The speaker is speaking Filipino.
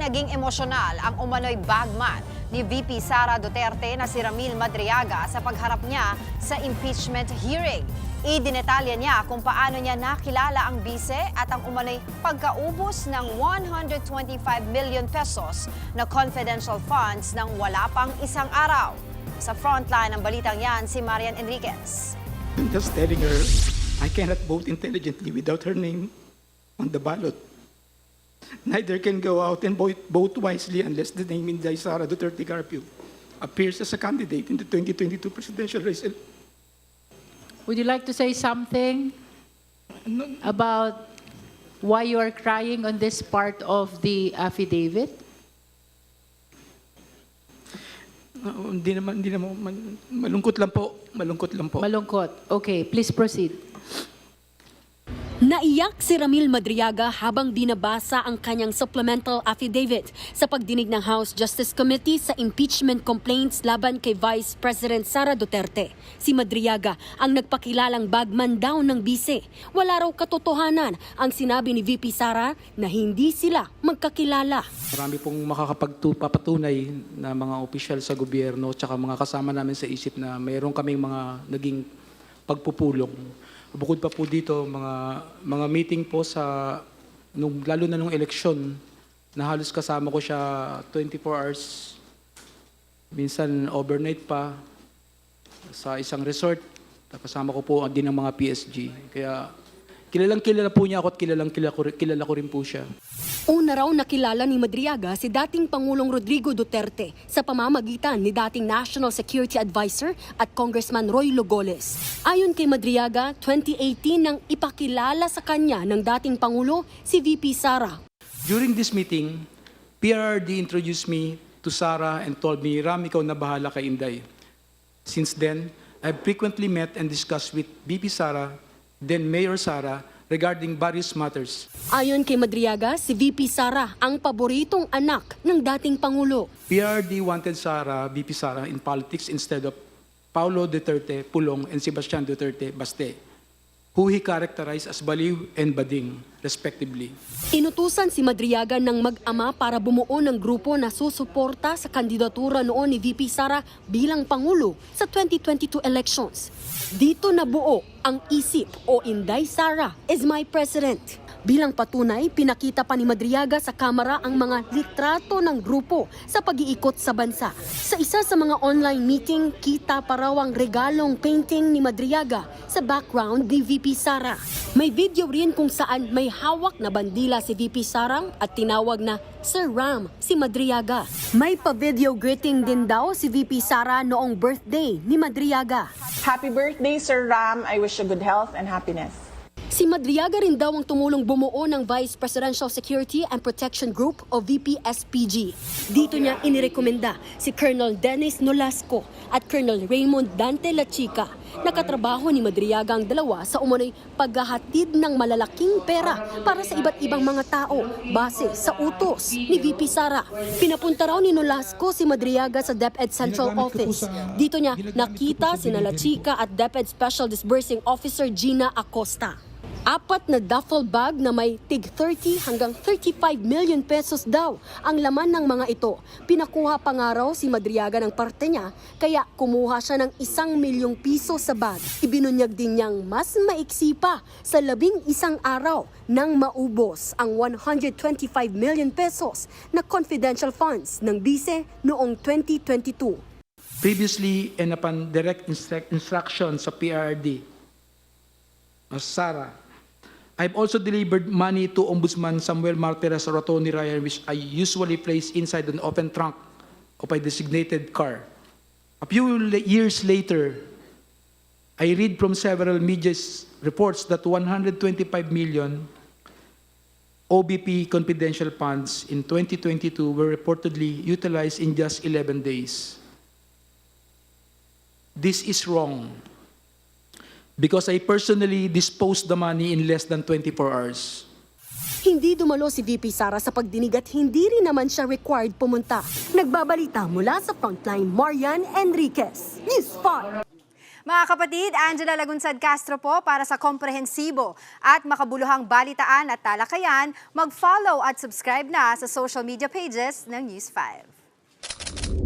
naging emosyonal ang umano'y bagman ni VP Sara Duterte na si Ramil Madriaga sa pagharap niya sa impeachment hearing. Idinetalya niya kung paano niya nakilala ang bise at ang umano'y pagkaubos ng 125 million pesos na confidential funds nang wala pang isang araw. Sa frontline ng balitang yan, si Marian Enriquez. I'm just telling her, I cannot vote intelligently without her name on the ballot. Neither can go out and vote wisely unless the name Inday Sara Duterte Carpio appears as a candidate in the 2022 presidential race. Would you like to say something about why you are crying on this part of the affidavit? Hindi naman, malungkot lang po. Malungkot. Okay, please proceed. Naiyak si Ramil Madriaga habang binabasa ang kanyang supplemental affidavit sa pagdinig ng House Justice Committee sa impeachment complaints laban kay Vice President Sara Duterte. Si Madriaga ang nagpakilalang bagman daw ng bise. Wala raw katotohanan ang sinabi ni VP Sara na hindi sila magkakilala. Marami pong makakapagpapatunay na mga opisyal sa gobyerno at mga kasama namin sa isip na mayroon kaming mga naging pagpupulong. Bukod pa po dito, mga meeting po sa, lalo na nung eleksyon, na halos kasama ko siya 24 hours, minsan overnight pa, sa isang resort, kasama ko po din ang mga PSG. Kaya kilalang-kilala po niya ako at kilala ko rin po siya. Una raw nakilala ni Madriaga si dating Pangulong Rodrigo Duterte sa pamamagitan ni dating National Security Advisor at Congressman Roy Logoles. Ayon kay Madriaga, 2018 nang ipakilala sa kanya ng dating Pangulo si VP Sara. During this meeting, PRRD introduced me to Sara and told me, Ram, ikaw na bahala kay Inday. Since then, I've frequently met and discussed with VP Sara, then Mayor Sara, regarding various matters. Ayon kay Madriaga, si VP Sara ang paboritong anak ng dating Pangulo. PRD wanted VP Sara in politics instead of Paulo Duterte Pulong and Sebastian Duterte Baste, who he characterized as baliw and bading, respectively. Inutusan si Madriaga ng mag-ama para bumuo ng grupo na susuporta sa kandidatura noon ni VP Sara bilang Pangulo sa 2022 elections. Dito nabuo ang isip o Inday Sara is my president. Bilang patunay, pinakita pa ni Madriaga sa kamera ang mga litrato ng grupo sa pag-iikot sa bansa. Sa isa sa mga online meeting, kita pa raw ang regalong painting ni Madriaga sa background ni VP Sara. May video rin kung saan may hawak na bandila si VP Sara at tinawag na Sir Ram si Madriaga. May pa-video greeting din daw si VP Sara noong birthday ni Madriaga. Happy birthday, Sir Ram. I wish you good health and happiness. Si Madriaga rin daw ang tumulong bumuo ng Vice Presidential Security and Protection Group o VPSPG. Dito niya inirekomenda si Colonel Dennis Nolasco at Colonel Raymond Dante Lachica. Nakatrabaho ni Madriaga ang dalawa sa umano'y paghahatid ng malalaking pera para sa iba't ibang mga tao base sa utos ni VP Sara. Pinapunta raw ni Nolasco si Madriaga sa DepEd Central Office. Dito niya nakita si Lachica at DepEd Special Disbursing Officer Gina Acosta. 4 na duffel bag na may tig 30 hanggang 35 million pesos daw ang laman ng mga ito. Pinakuha pa nga raw si Madriaga ng parte niya, kaya kumuha siya ng 1 milyong piso sa bag. Ibinunyag din niyang mas maiksi pa sa 11 araw nang maubos ang 125 million pesos na confidential funds ng bise noong 2022. Previously and upon direct instruction sa PRD, Sara, I've also delivered money to Ombudsman Samuel Martires Rotoni Ryan, which I usually place inside an open trunk of a designated car. A few years later, I read from several media reports that 125 million OBP confidential funds in 2022 were reportedly utilized in just 11 days. This is wrong, because I personally disposed the money in less than 24 hours. Hindi dumalo si VP Sara sa pagdinig at hindi rin naman siya required pumunta. Nagbabalita mula sa Frontline, Marian Enriquez, News 5. Mga kapatid, Angela Lagunsad Castro po para sa komprehensibo at makabuluhang balitaan at talakayan. Mag-follow at subscribe na sa social media pages ng News 5.